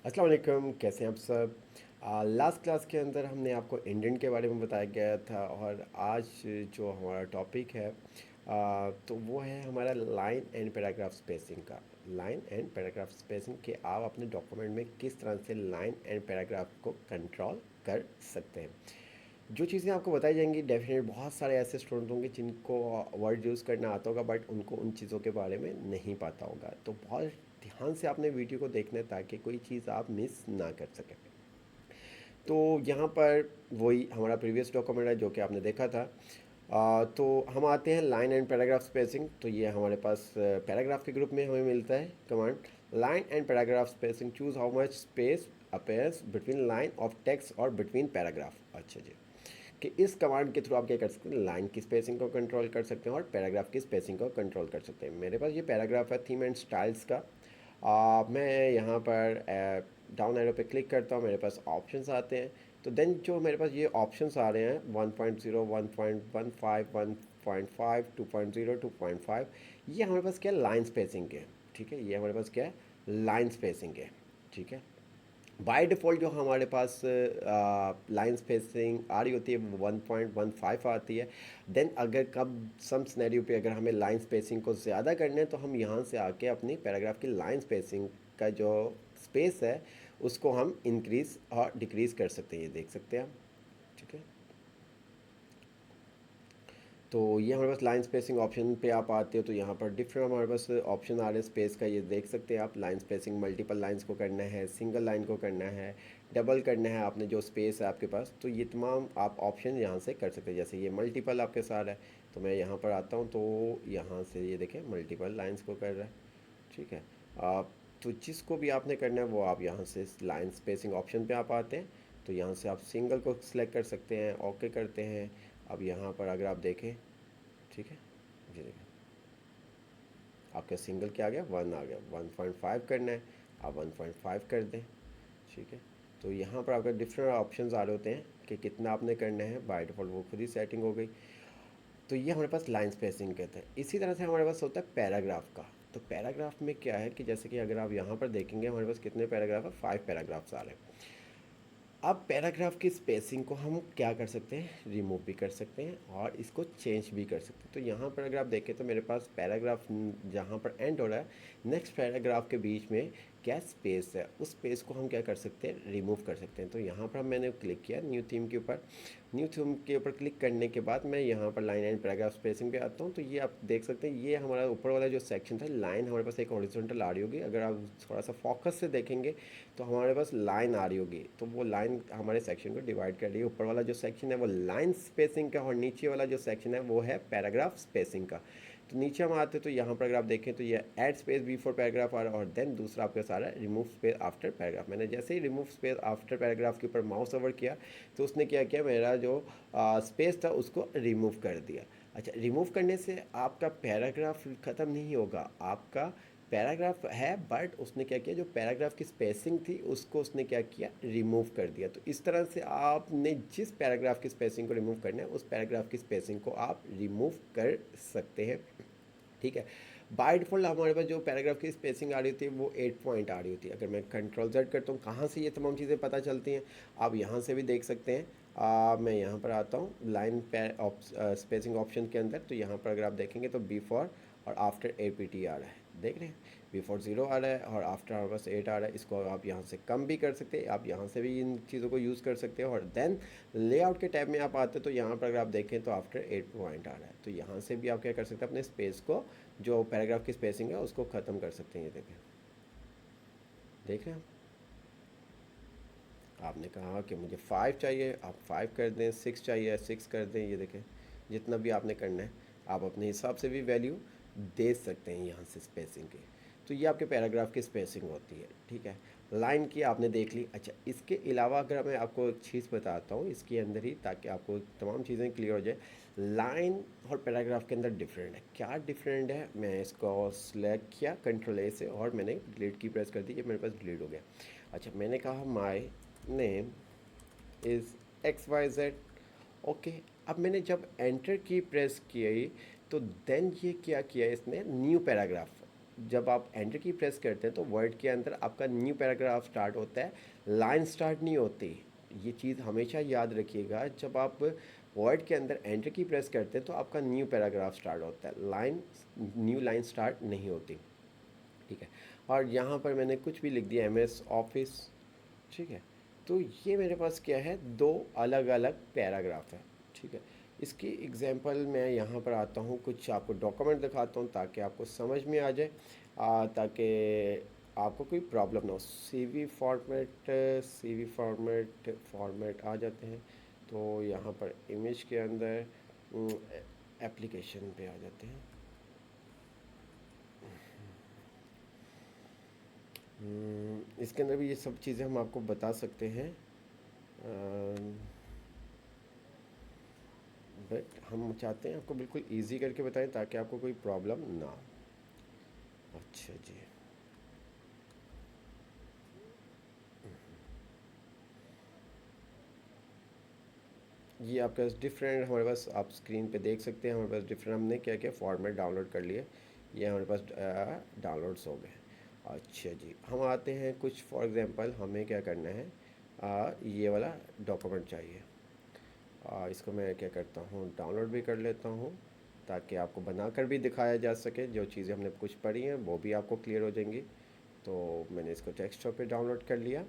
अस्सलाम वालेकुम, कैसे हैं आप सब। लास्ट क्लास के अंदर हमने आपको इंडेंट के बारे में बताया गया था और आज जो हमारा टॉपिक है तो वो है हमारा लाइन एंड पैराग्राफ स्पेसिंग का। लाइन एंड पैराग्राफ स्पेसिंग कि आप अपने डॉक्यूमेंट में किस तरह से लाइन एंड पैराग्राफ को कंट्रोल कर सकते हैं। जो चीज़ें आपको बताई जाएंगी, डेफिनेट बहुत सारे ऐसे स्टूडेंट होंगे जिनको वर्ड यूज़ करना आता होगा बट उनको उन चीज़ों के बारे में नहीं पता होगा, तो बहुत ध्यान से आपने वीडियो को देखना है ताकि कोई चीज़ आप मिस ना कर सकें। तो यहाँ पर वही हमारा प्रीवियस डॉक्यूमेंट है जो कि आपने देखा था। तो हम आते हैं लाइन एंड पैराग्राफ स्पेसिंग। तो ये हमारे पास पैराग्राफ के ग्रुप में हमें मिलता है command line and paragraph spacing, choose how much space appears between line of text और बिटवीन पैराग्राफ। अच्छा जी, कि इस कमांड के थ्रू आप क्या कर सकते हैं, लाइन की स्पेसिंग को कंट्रोल कर सकते हैं और पैराग्राफ की स्पेसिंग को कंट्रोल कर सकते हैं। मेरे पास ये पैराग्राफ है थीम एंड स्टाइल्स का। मैं यहाँ पर डाउन एरो पे क्लिक करता हूँ, मेरे पास ऑप्शंस आते हैं। तो देन जो मेरे पास ये ऑप्शंस आ रहे हैं 1.0, 1.15, 1.5, 2.0, 2.5, ये हमारे पास क्या है, लाइन स्पेसिंग के। ठीक है, ये हमारे पास क्या है, लाइन स्पेसिंग है। ठीक है, बाय डिफ़ॉल्ट जो हमारे पास लाइन स्पेसिंग आ रही होती है वो 1.15 आती है। देन अगर कब सम सिनेरियो पे अगर हमें लाइन स्पेसिंग को ज़्यादा करना है तो हम यहाँ से आके अपनी पैराग्राफ की लाइन स्पेसिंग का जो स्पेस है उसको हम इंक्रीज़ और डिक्रीज़ कर सकते हैं, ये देख सकते हैं आप। ठीक है, तो ये हमारे पास लाइन स्पेसिंग ऑप्शन पे आप आते हो तो यहाँ पर डिफरेंट हमारे पास ऑप्शन आ रहे हैं स्पेस का, ये देख सकते हैं आप। लाइन स्पेसिंग मल्टीपल लाइंस को करना है, सिंगल लाइन को करना है, डबल करना है, आपने जो स्पेस है आपके पास, तो ये तमाम आप ऑप्शन यहाँ से कर सकते हैं। जैसे ये मल्टीपल आपके साथ है तो मैं यहाँ पर आता हूँ तो यहाँ से ये देखें मल्टीपल लाइन्स को कर रहा है। ठीक है, आप तो जिसको भी आपने करना है वो आप यहाँ से लाइन स्पेसिंग ऑप्शन पे आप आते हैं तो यहाँ से आप सिंगल को सिलेक्ट कर सकते हैं, ओके करते हैं। अब यहाँ पर अगर आप देखें, ठीक है, जी देखिए आपका सिंगल क्या आ गया, 1 आ गया। 1.5 करना है, आप 1.5 कर दें। ठीक है, तो यहाँ पर आपका डिफरेंट ऑप्शंस आ रहे होते हैं कि कितना आपने करना है, बाय डिफ़ॉल्ट वो खुद ही सेटिंग हो गई। तो ये हमारे पास लाइन स्पेसिंग कहते हैं। इसी तरह से हमारे पास होता है पैराग्राफ का। तो पैराग्राफ में क्या है कि जैसे कि अगर आप यहाँ पर देखेंगे हमारे पास कितने पैराग्राफ है, 5 पैराग्राफ्स आ रहे हैं। अब पैराग्राफ की स्पेसिंग को हम क्या कर सकते हैं, रिमूव भी कर सकते हैं और इसको चेंज भी कर सकते हैं। तो यहाँ पर अगर आप देखें तो मेरे पास पैराग्राफ जहाँ पर एंड हो रहा है, नेक्स्ट पैराग्राफ के बीच में क्या स्पेस है, उस स्पेस को हम क्या कर सकते हैं, रिमूव कर सकते हैं। तो यहाँ पर मैंने क्लिक किया न्यू थीम के ऊपर। न्यू थीम के ऊपर क्लिक करने के बाद मैं यहाँ पर लाइन एंड पैराग्राफ स्पेसिंग पे आता हूँ। तो ये आप देख सकते हैं, ये हमारा ऊपर वाला जो सेक्शन था, लाइन हमारे पास एक हॉरिजॉन्टल आ रही होगी। अगर आप थोड़ा सा फोकस से देखेंगे तो हमारे पास लाइन आ रही होगी, तो वो लाइन हमारे सेक्शन को डिवाइड कर रही है। ऊपर वाला जो सेक्शन है वो लाइन स्पेसिंग का और नीचे वाला जो सेक्शन है वो है पैराग्राफ स्पेसिंग का। तो नीचे हम आते हैं तो यहाँ पर अगर आप देखें तो ये ऐड स्पेस बिफोर पैराग्राफ आ रहा है और देन दूसरा आपके सारा रिमूव स्पेस आफ्टर पैराग्राफ। मैंने जैसे ही रिमूव स्पेस आफ्टर पैराग्राफ के ऊपर माउस ओवर किया तो उसने क्या किया, मेरा जो स्पेस था उसको रिमूव कर दिया। अच्छा, रिमूव करने से आपका पैराग्राफ ख़त्म नहीं होगा, आपका पैराग्राफ है बट उसने क्या किया, जो पैराग्राफ की स्पेसिंग थी उसको उसने क्या किया, रिमूव कर दिया। तो इस तरह से आपने जिस पैराग्राफ की स्पेसिंग को रिमूव करना है उस पैराग्राफ की स्पेसिंग को आप रिमूव कर सकते हैं। ठीक है, बाय डिफ़ॉल्ट हमारे पास जो पैराग्राफ की स्पेसिंग आ रही होती है वो 8 पॉइंट आ रही होती है। अगर मैं कंट्रोल जेड करता हूँ, कहाँ से ये तमाम चीज़ें पता चलती हैं, आप यहाँ से भी देख सकते हैं। मैं यहाँ पर आता हूँ लाइन स्पेसिंग ऑप्शन के अंदर, तो यहाँ पर अगर आप देखेंगे तो बिफोर और आफ्टर APT आ रहा है, देख रहे हैं। बिफोर 0 आ रहा है और आफ्टर हमारे पास 8 आ रहा है। इसको आप यहाँ से कम भी कर सकते हैं, आप यहाँ से भी इन चीज़ों को यूज़ कर सकते हैं। और देन लेआउट के टैब में आप आते हैं तो यहाँ पर अगर आप देखें तो आफ्टर 8 पॉइंट आ रहा है। तो यहाँ से भी आप क्या कर सकते हैं, अपने स्पेस को, जो पैराग्राफ की स्पेसिंग है उसको ख़त्म कर सकते हैं। ये देखें, देख रहे हैं आपने कहा कि मुझे 5 चाहिए, आप 5 कर दें, 6 चाहिए 6 कर दें। ये देखें, जितना भी आपने करना है आप अपने हिसाब से भी वैल्यू दे सकते हैं यहाँ से स्पेसिंग की। तो ये आपके पैराग्राफ की स्पेसिंग होती है। ठीक है, लाइन की आपने देख ली। अच्छा, इसके अलावा अगर मैं आपको एक चीज़ बताता हूँ इसके अंदर ही, ताकि आपको तमाम चीज़ें क्लियर हो जाए। लाइन और पैराग्राफ के अंदर डिफरेंट है, क्या डिफरेंट है, मैं इसको सिलेक्ट किया कंट्रोल A से और मैंने डिलीट की प्रेस कर दी, ये मेरे पास डिलीट हो गया। अच्छा, मैंने कहा my name is XYZ। Okay, अब मैंने जब एंटर की प्रेस की तो देन ये क्या किया इसने, न्यू पैराग्राफ जब आप एंटर की प्रेस करते हैं तो वर्ड के अंदर आपका न्यू पैराग्राफ स्टार्ट होता है, लाइन स्टार्ट नहीं होती। ये चीज़ हमेशा याद रखिएगा, जब आप वर्ड के अंदर एंटर की प्रेस करते हैं तो आपका न्यू पैराग्राफ स्टार्ट होता है, लाइन न्यू लाइन स्टार्ट नहीं होती। ठीक है, और यहाँ पर मैंने कुछ भी लिख दिया, MS ऑफिस। ठीक है, तो ये मेरे पास क्या है, दो अलग अलग पैराग्राफ है। ठीक है, इसकी एग्जांपल मैं यहाँ पर आता हूँ, कुछ आपको डॉक्यूमेंट दिखाता हूँ ताकि आपको समझ में आ जाए, ताकि आपको कोई प्रॉब्लम ना हो। फॉर्मेट आ जाते हैं, तो यहाँ पर इमेज के अंदर एप्लीकेशन पे आ जाते हैं। इसके अंदर भी ये सब चीज़ें हम आपको बता सकते हैं, बट हम चाहते हैं आपको बिल्कुल इजी करके बताएं ताकि आपको कोई प्रॉब्लम ना हो। अच्छा जी, ये आपके पास डिफरेंट, हमारे पास आप स्क्रीन पे देख सकते हैं, हमारे पास डिफरेंट, हमने क्या क्या फॉर्मेट डाउनलोड कर लिए, ये हमारे पास डाउनलोड्स हो गए। अच्छा जी, हम आते हैं कुछ, फॉर एग्जांपल हमें क्या करना है, ये वाला डॉक्यूमेंट चाहिए। इसको मैं क्या करता हूँ, डाउनलोड भी कर लेता हूँ ताकि आपको बनाकर भी दिखाया जा सके, जो चीज़ें हमने कुछ पढ़ी हैं वो भी आपको क्लियर हो जाएंगी। तो मैंने इसको डेस्कटॉप पे डाउनलोड कर लिया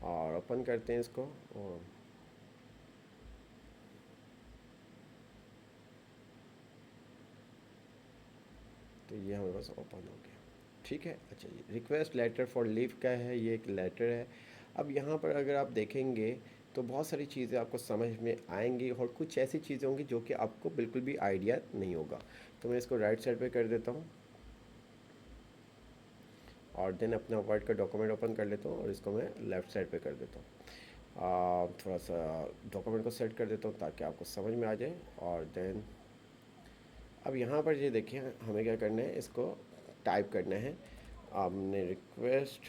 और ओपन करते हैं इसको। और तो ये हमारे पास ओपन हो गया। ठीक है, अच्छा जी, रिक्वेस्ट लेटर फॉर लीव का है, ये एक लेटर है। अब यहाँ पर अगर आप देखेंगे तो बहुत सारी चीज़ें आपको समझ में आएंगी और कुछ ऐसी चीज़ें होंगी जो कि आपको बिल्कुल भी आइडिया नहीं होगा। तो मैं इसको राइट साइड पे कर देता हूँ और देन अपना वर्ड का डॉक्यूमेंट ओपन कर लेता हूँ और इसको मैं लेफ़्ट साइड पे कर देता हूँ। थोड़ा सा डॉक्यूमेंट को सेट कर देता हूँ ताकि आपको समझ में आ जाए। और देन अब यहाँ पर ये देखिए, हमें क्या करना है, इसको टाइप करना है। आपने रिक्वेस्ट,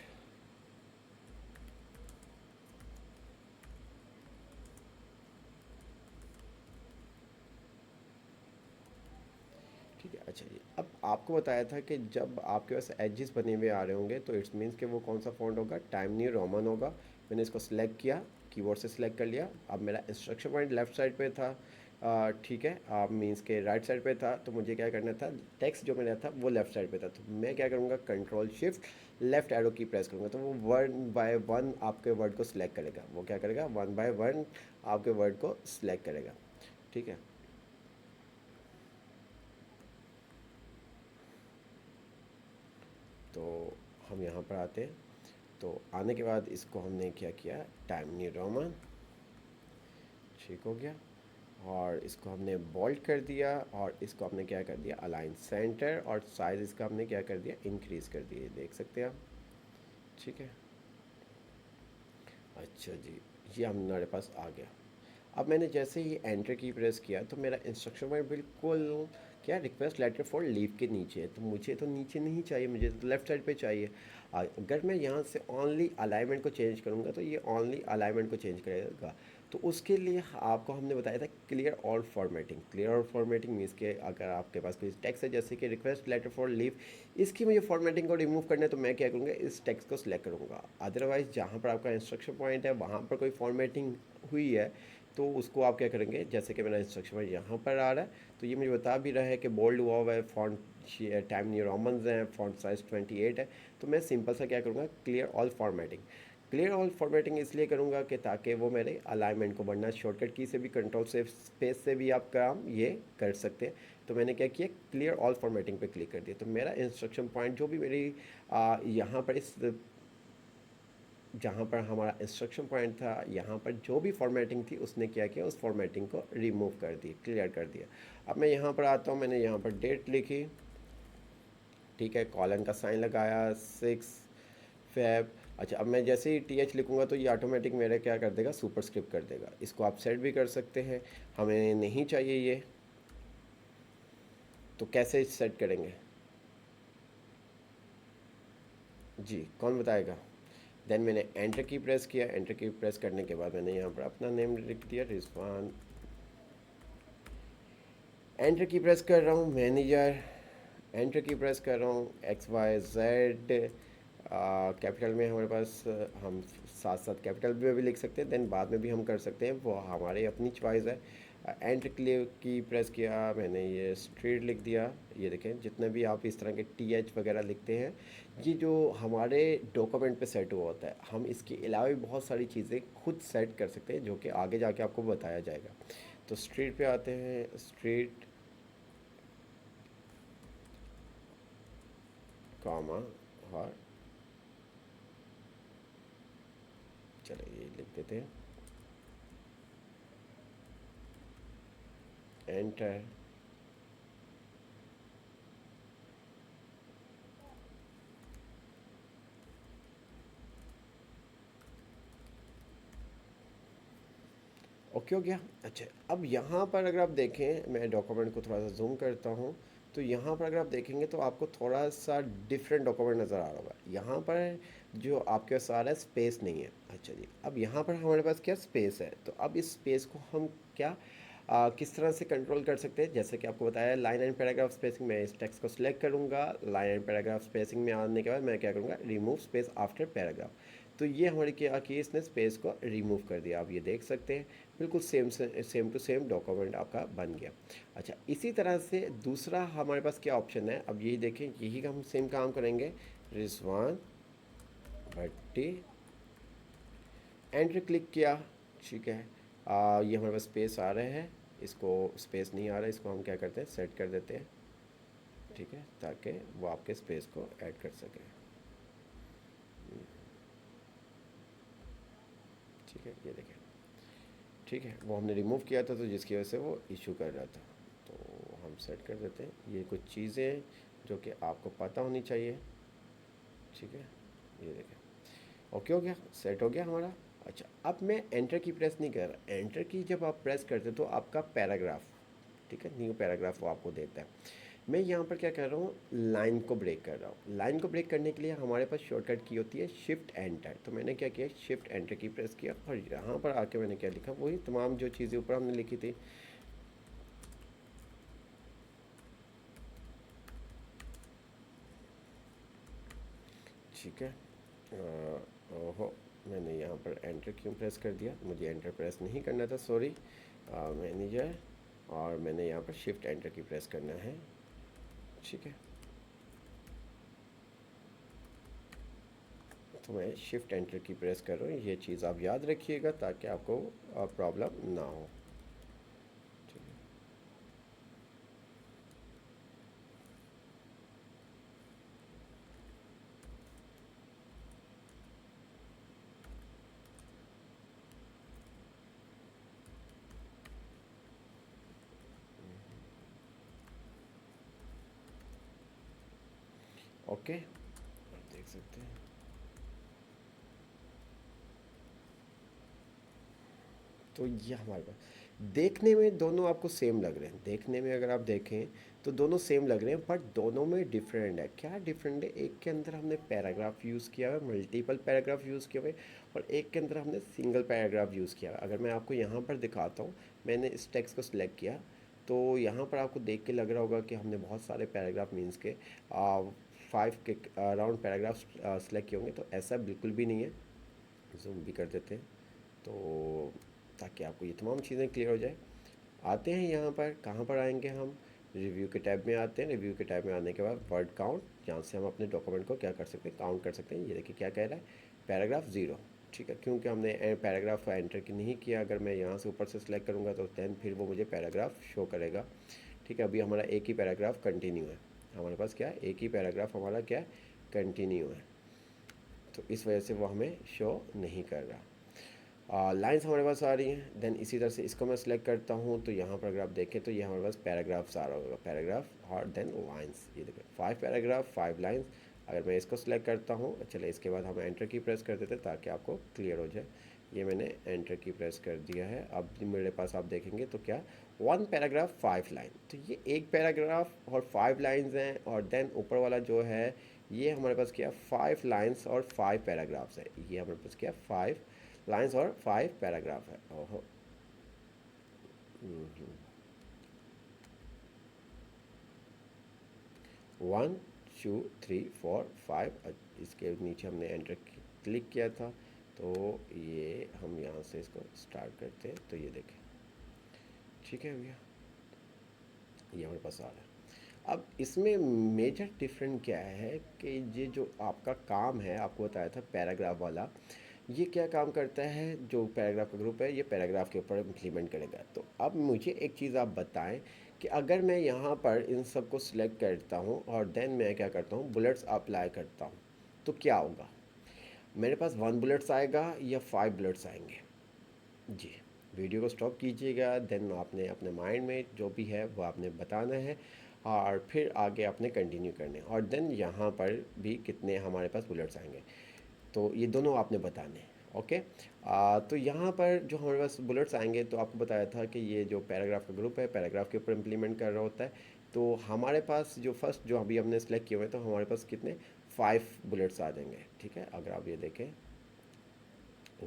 ठीक है। अच्छा जी, अब आपको बताया था कि जब आपके पास एजेस बने हुए आ रहे होंगे तो इट्स मीन्स कि वो कौन सा फ़ॉन्ट होगा, टाइम न्यू रोमन होगा। मैंने इसको सिलेक्ट किया, कीबोर्ड से सिलेक्ट कर लिया। अब मेरा इंस्ट्रक्शन पॉइंट लेफ़्ट साइड पे था, ठीक है, आप मीन्स के राइट साइड पे था, तो मुझे क्या करना था, टेक्स्ट जो मेरा था वो लेफ़्ट साइड पे था, तो मैं क्या करूँगा, कंट्रोल शिफ्ट लेफ़्ट एरो की प्रेस करूँगा, तो वो वन बाय वन आपके वर्ड को सिलेक्ट करेगा। वो क्या करेगा, वन बाय वन आपके वर्ड को सिलेक्ट करेगा। ठीक है, तो हम यहाँ पर आते हैं। तो आने के बाद इसको हमने क्या किया, टाइम न्यू रोमन, ठीक हो गया। और इसको हमने बोल्ड कर दिया और इसको हमने क्या कर दिया, अलाइन सेंटर, और साइज़ इसका हमने क्या कर दिया, इंक्रीज़ कर दिया, देख सकते हैं आप। ठीक है, अच्छा जी, ये हमारे पास आ गया। अब मैंने जैसे ही एंटर की प्रेस किया तो मेरा इंस्ट्रक्शन वर्ड बिल्कुल क्या, रिक्वेस्ट लेटर फॉर लीव के नीचे है, तो मुझे तो नीचे नहीं चाहिए, मुझे तो लेफ़्ट साइड पे चाहिए। अगर मैं यहाँ से ओनली अलाइनमेंट को चेंज करूँगा तो ये ओनली अलाइनमेंट को चेंज करेगा। तो उसके लिए आपको हमने बताया था clear all formatting. Clear all formatting means के अगर आपके पास कोई टेक्स्ट है जैसे कि रिक्वेस्ट लेटर फॉर लीव, इसकी मुझे फॉर्मेटिंग को रिमूव करना है, तो मैं क्या करूँगा, इस टेक्स्ट को सिलेक्ट करूँगा। अदरवाइज़ जहाँ पर आपका इंस्ट्रक्शन पॉइंट है वहाँ पर कोई फॉर्मेटिंग हुई है तो उसको आप क्या करेंगे, जैसे कि मेरा इंस्ट्रक्शन यहाँ पर आ रहा है, तो ये मुझे बता भी रहा है कि बोल्ड हुआ हुआ है, फॉन्ट टाइम न्यू रोमन्स हैं, फॉन्ट साइज़ 28 है। तो मैं सिंपल सा क्या करूँगा, clear all formatting. Clear all formatting इसलिए करूँगा कि ताकि वो मेरे अलाइनमेंट को, वरना शॉर्टकट की से भी, कंट्रोल से स्पेस से भी आप काम ये कर सकते हैं। तो मैंने क्या किया, क्लियर ऑल फॉर्मेटिंग पे क्लिक कर दिया, तो मेरा इंस्ट्रक्शन पॉइंट जो भी मेरी यहाँ पर इस, जहाँ पर हमारा इंस्ट्रक्शन पॉइंट था, यहाँ पर जो भी फॉर्मेटिंग थी उसने क्या किया, उस फॉर्मेटिंग को रिमूव कर दी, क्लियर कर दिया। अब मैं यहाँ पर आता हूँ, मैंने यहाँ पर डेट लिखी, ठीक है, कॉलन का साइन लगाया, 6 Feb। अच्छा, अब मैं जैसे ही TH लिखूँगा तो ये ऑटोमेटिक मेरे क्या कर देगा, सुपरस्क्रिप्ट कर देगा। इसको आप सेट भी कर सकते हैं, हमें नहीं चाहिए ये, तो कैसे सेट करेंगे जी, कौन बताएगा। देन मैंने एंटर की प्रेस किया, एंटर की प्रेस करने के बाद मैंने यहाँ पर अपना नेम लिख दिया, रिजवान। एंटर की प्रेस कर रहा हूँ, मैनेजर, एंटर की प्रेस कर रहा हूँ, एक्स वाई जेड कैपिटल में हमारे पास हम साथ साथ कैपिटल में भी लिख सकते हैं, देन बाद में भी हम कर सकते हैं, वो हमारे अपनी चॉइस है। एंटर की प्रेस किया मैंने, ये स्ट्रीट लिख दिया। ये देखें जितने भी आप इस तरह के टी एच वगैरह लिखते हैं, ये जो हमारे डॉक्यूमेंट पे सेट हुआ होता है। हम इसके अलावा भी बहुत सारी चीज़ें खुद सेट कर सकते हैं जो कि आगे जाके आपको बताया जाएगा। तो स्ट्रीट पे आते हैं, स्ट्रीट कामा, और चलिए ये लिख देते हैं, एंटर। ओके हो गया। अच्छा, अब यहाँ पर अगर आप देखें, मैं डॉक्यूमेंट को थोड़ा सा जूम करता हूँ, तो यहाँ पर अगर आप देखेंगे तो आपको थोड़ा सा डिफरेंट डॉक्यूमेंट नज़र आ रहा होगा। यहाँ पर जो आपके पास आ रहा है स्पेस नहीं है। अच्छा जी, अब यहाँ पर हमारे पास क्या स्पेस है, तो अब इस स्पेस को हम क्या किस तरह से कंट्रोल कर सकते हैं। जैसे कि आपको बताया लाइन एंड पैराग्राफ स्पेसिंग, मैं इस टेक्स्ट को सिलेक्ट करूँगा, लाइन एंड पैराग्राफ स्पेसिंग में आने के बाद मैं क्या करूँगा, रिमूव स्पेस आफ्टर पैराग्राफ। तो ये हमारी क्या की, इसने स्पेस को रिमूव कर दिया। आप ये देख सकते हैं बिल्कुल सेम टू सेम डॉक्यूमेंट आपका बन गया। अच्छा, इसी तरह से दूसरा हमारे पास क्या ऑप्शन है, अब यही देखें, यही हम सेम काम करेंगे। रिजवान भट्टी, एंटर क्लिक किया, ठीक है। ये हमारे पास स्पेस आ रहे हैं, इसको स्पेस नहीं आ रहा है, इसको हम क्या करते हैं, सेट कर देते हैं, ठीक है, ताकि वो आपके स्पेस को ऐड कर सके। ठीक है, ये देखें, ठीक है, वो हमने रिमूव किया था तो जिसकी वजह से वो इशू कर रहा था। तो हम सेट कर देते हैं। ये कुछ चीज़ें जो कि आपको पता होनी चाहिए, ठीक है। ये देखें, ओके हो गया, सेट हो गया हमारा। अच्छा, अब मैं एंटर की प्रेस नहीं कर रहा। एंटर की जब आप प्रेस करते तो आपका पैराग्राफ, ठीक है, न्यू पैराग्राफ वो आपको देता है। मैं यहाँ पर क्या कर रहा हूँ, लाइन को ब्रेक कर रहा हूँ। लाइन को ब्रेक करने के लिए हमारे पास शॉर्टकट की होती है शिफ्ट एंटर। तो मैंने क्या किया, शिफ्ट एंटर की प्रेस किया, और यहाँ पर आके मैंने क्या लिखा, वही तमाम जो चीज़ें ऊपर हमने लिखी थी। ठीक है, ओहो, मैंने यहाँ पर एंटर क्यों प्रेस कर दिया, मुझे एंटर प्रेस नहीं करना था, सॉरी। मैनेजर, और मैंने यहाँ पर शिफ्ट एंटर की प्रेस करना है, ठीक है। तो मैं शिफ्ट एंटर की प्रेस कर रहा हूँ, ये चीज़ आप याद रखिएगा ताकि आपको प्रॉब्लम ना हो, ठीक है। ओके, आप देख सकते हैं। तो ये हमारे पास देखने में दोनों आपको सेम लग रहे हैं, देखने में अगर आप देखें तो दोनों सेम लग रहे हैं, बट दोनों में डिफरेंट है। क्या डिफरेंट है, एक के अंदर हमने पैराग्राफ यूज़ किया है, मल्टीपल पैराग्राफ यूज़ किए हुए, और एक के अंदर हमने सिंगल पैराग्राफ यूज़ किया है। अगर मैं आपको यहाँ पर दिखाता हूँ, मैंने इस टेक्स्ट को सिलेक्ट किया, तो यहाँ पर आपको देख के लग रहा होगा कि हमने बहुत सारे पैराग्राफ मीन्स के 5 के अराउंड पैराग्राफ सेलेक्ट किए होंगे, तो ऐसा बिल्कुल भी नहीं है। जूम भी कर देते हैं, तो ताकि आपको ये तमाम चीज़ें क्लियर हो जाए। आते हैं यहाँ पर, कहाँ पर आएंगे हम, रिव्यू के टैब में आते हैं। रिव्यू के टैब में आने के बाद वर्ड काउंट, जहाँ से हम अपने डॉक्यूमेंट को क्या कर सकते हैं, काउंट कर सकते हैं। ये देखिए क्या कह रहा है, पैराग्राफ 0, ठीक है, क्योंकि हमने पैराग्राफ एंटर की नहीं किया। अगर मैं यहाँ से ऊपर से सिलेक्ट करूँगा तो दैन फिर वो मुझे पैराग्राफ शो करेगा, ठीक है। अभी हमारा एक ही पैराग्राफ कंटिन्यू है, हमारे पास क्या है, एक ही पैराग्राफ हमारा क्या है, कंटिन्यू है, तो इस वजह से वो हमें शो नहीं कर रहा। लाइंस हमारे पास आ रही हैं। देन इसी तरह से इसको मैं सिलेक्ट करता हूँ, तो यहाँ पर अगर आप देखें तो ये हमारे पास पैराग्राफ्स आ रहा होगा, पैराग्राफ और देन लाइंस। ये देखो 5 पैराग्राफ 5 लाइंस। अगर मैं इसको सिलेक्ट करता हूँ, चले इसके बाद हम एंटर की प्रेस कर देते हैं ताकि आपको क्लियर हो जाए। ये मैंने एंटर की प्रेस कर दिया है। अब मेरे पास आप देखेंगे तो क्या, 1 पैराग्राफ 5 लाइन, तो ये एक पैराग्राफ और 5 लाइन्स हैं। और देन ऊपर वाला जो है, ये हमारे पास क्या, 5 लाइन्स और 5 पैराग्राफ्स है। ये हमारे पास क्या, 5 लाइन्स और 5 पैराग्राफ है। ओहो, 1 2 3 4 5, इसके नीचे हमने एंटर क्लिक किया था। तो ये हम यहाँ से इसको स्टार्ट करते हैं, तो ये देखें, ठीक है भैया, ये हमारे पास आ रहा है। अब इसमें मेजर डिफरेंट क्या है कि ये जो आपका काम है, आपको बताया था पैराग्राफ वाला, ये क्या काम करता है, जो पैराग्राफ का ग्रुप है ये पैराग्राफ के ऊपर इम्प्लीमेंट करेगा। तो अब मुझे एक चीज़ आप बताएं कि अगर मैं यहाँ पर इन सब को सिलेक्ट करता हूँ और देन मैं क्या करता हूँ, बुलेट्स अप्लाई करता हूँ, तो क्या होगा, मेरे पास 1 बुलेट्स आएगा या 5 बुलेट्स आएंगे। जी, वीडियो को स्टॉप कीजिएगा, देन आपने अपने माइंड में जो भी है वो आपने बताना है और फिर आगे आपने कंटिन्यू करने हैं, और देन यहाँ पर भी कितने हमारे पास बुलेट्स आएंगे, तो ये दोनों आपने बताने हैं। ओके, तो यहाँ पर जो हमारे पास बुलेट्स आएंगे, तो आपको बताया था कि ये जो पैराग्राफ का ग्रुप है पैराग्राफ के ऊपर इम्प्लीमेंट कर रहा होता है। तो हमारे पास जो फर्स्ट जो अभी हमने सेलेक्ट किए हुए हैं, तो हमारे पास कितने 5 बुलेट्स आ जाएंगे। ठीक है, अगर आप ये देखें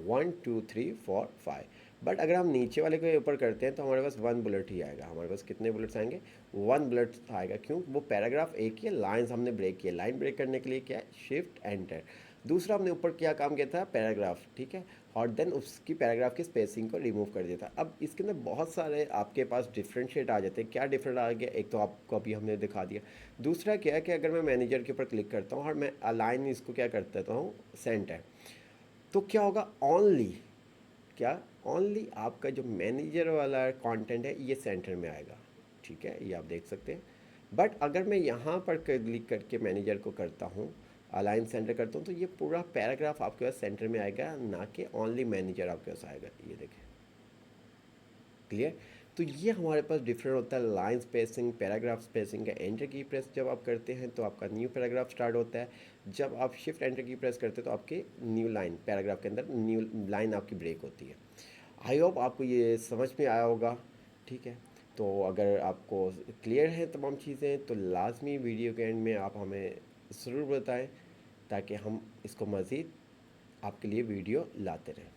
1 2 3 4 5, बट अगर हम नीचे वाले के ऊपर करते हैं तो हमारे पास 1 बुलेट ही आएगा। हमारे पास कितने बुलेट्स आएंगे, 1 बुलेट आएगा। क्यों, वो पैराग्राफ एक ही है, लाइन्स हमने ब्रेक किया। लाइन ब्रेक करने के लिए क्या है, शिफ्ट एंटर। दूसरा हमने ऊपर क्या काम किया था, पैराग्राफ, ठीक है, और देन उसकी पैराग्राफ की स्पेसिंग को रिमूव कर दिया था। अब इसके अंदर बहुत सारे आपके पास डिफ्रेंशिएट आ जाते हैं। क्या डिफरेंट आ गया, एक तो आपको अभी हमने दिखा दिया। दूसरा क्या है कि अगर मैं मैनेजर के ऊपर क्लिक करता हूँ और मैं अलाइन इसको क्या कर देता हूँ, सेंटर, तो क्या होगा, ओनली क्या, ओनली आपका जो मैनेजर वाला कंटेंट है ये सेंटर में आएगा। ठीक है, ये आप देख सकते हैं। बट अगर मैं यहाँ पर क्लिक करके मैनेजर को करता हूँ, अलाइन सेंटर करता हूँ, तो ये पूरा पैराग्राफ आपके पास सेंटर में आएगा, ना कि ओनली मैनेजर आपके पास आएगा। ये देखें, क्लियर। तो ये हमारे पास डिफरेंट होता है लाइन स्पेसिंग, पैराग्राफ स्पेसिंग का। एंटर की प्रेस जब आप करते हैं तो आपका न्यू पैराग्राफ स्टार्ट होता है। जब आप शिफ्ट एंटर की प्रेस करते हैं तो आपके न्यू लाइन, पैराग्राफ के अंदर न्यू लाइन आपकी ब्रेक होती है। आई होप आपको ये समझ में आया होगा। ठीक है, तो अगर आपको क्लियर है तमाम चीज़ें, तो लाजमी वीडियो के एंड में आप हमें ज़रूर बताएं, ताकि हम इसको मज़ीद आपके लिए वीडियो लाते रहें।